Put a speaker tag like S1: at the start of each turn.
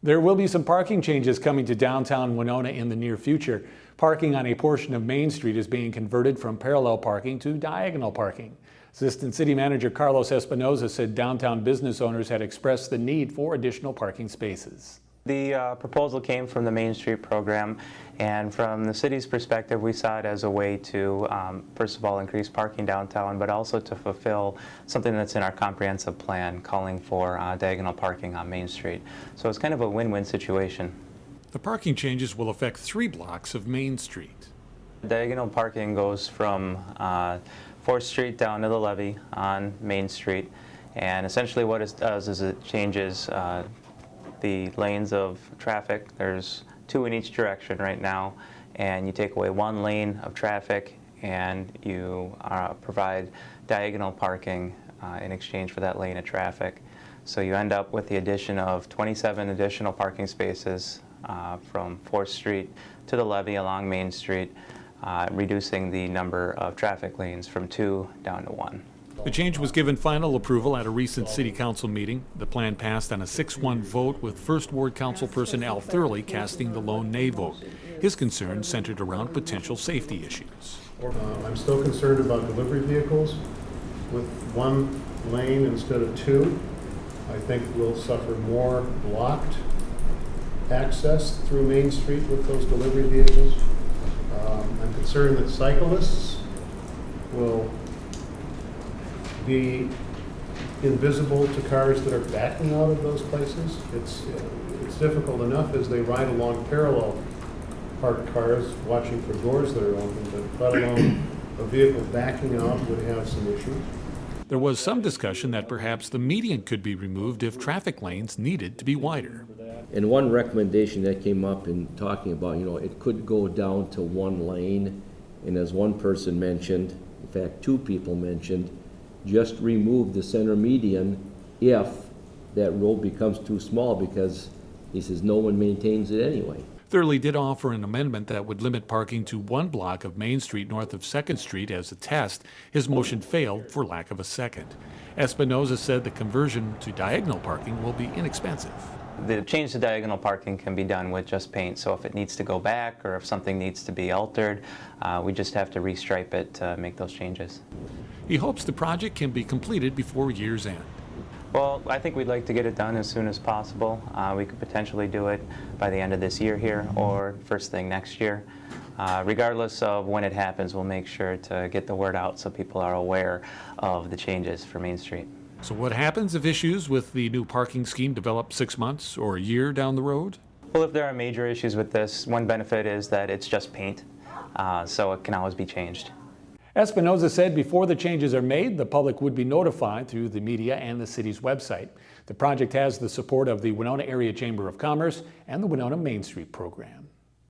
S1: There will be some parking changes coming to downtown Winona in the near future. Parking on a portion of Main Street is being converted from parallel parking to diagonal parking. Assistant City Manager Carlos Espinoza said downtown business owners had expressed the need for additional parking spaces.
S2: The proposal came from the Main Street program, and from the city's perspective, we saw it as a way to, first of all, increase parking downtown, but also to fulfill something that's in our comprehensive plan calling for diagonal parking on Main Street. So it's kind of a win-win situation.
S1: The parking changes will affect 3 blocks of Main Street.
S2: Diagonal parking goes from 4th Street down to the levee on Main Street, and essentially what it does is it changes the lanes of traffic. There's 2 in each direction right now, and you take away 1 lane of traffic and you provide diagonal parking in exchange for that lane of traffic. So you end up with the addition of 27 additional parking spaces from 4th Street to the levee along Main Street, reducing the number of traffic lanes from 2 down to 1.
S1: The change was given final approval at a recent City Council meeting. The plan passed on a 6-1 vote, with First Ward Councilperson Al Thurley casting the lone nay vote. His concerns centered around potential safety issues.
S3: I'm still concerned about delivery vehicles with 1 lane instead of 2. I think we'll suffer more blocked access through Main Street with those delivery vehicles. I'm concerned that cyclists will be invisible to cars that are backing out of those places. It's difficult enough as they ride along parallel parked cars watching for doors that are open, but let alone a vehicle backing out would have some issues.
S1: There was some discussion that perhaps the median could be removed if traffic lanes needed to be wider.
S4: And one recommendation that came up in talking about, it could go down to 1 lane, and as one person mentioned, in fact 2 people mentioned, just remove the center median if that road becomes too small, because he says no one maintains it anyway.
S1: Thurley did offer an amendment that would limit parking to 1 block of Main Street north of 2nd Street as a test. His motion failed for lack of a second. Espinoza said the conversion to diagonal parking will be inexpensive.
S2: The change to diagonal parking can be done with just paint, so if it needs to go back or if something needs to be altered, we just have to restripe it to make those changes.
S1: He hopes the project can be completed before year's end.
S2: Well, I think we'd like to get it done as soon as possible. We could potentially do it by the end of this year here or first thing next year. Regardless of when it happens, we'll make sure to get the word out so people are aware of the changes for Main Street.
S1: So what happens if issues with the new parking scheme develop 6 months or a year down the road?
S2: Well, if there are major issues with this, one benefit is that it's just paint, so it can always be changed.
S1: Espinoza said before the changes are made, the public would be notified through the media and the city's website. The project has the support of the Winona Area Chamber of Commerce and the Winona Main Street program.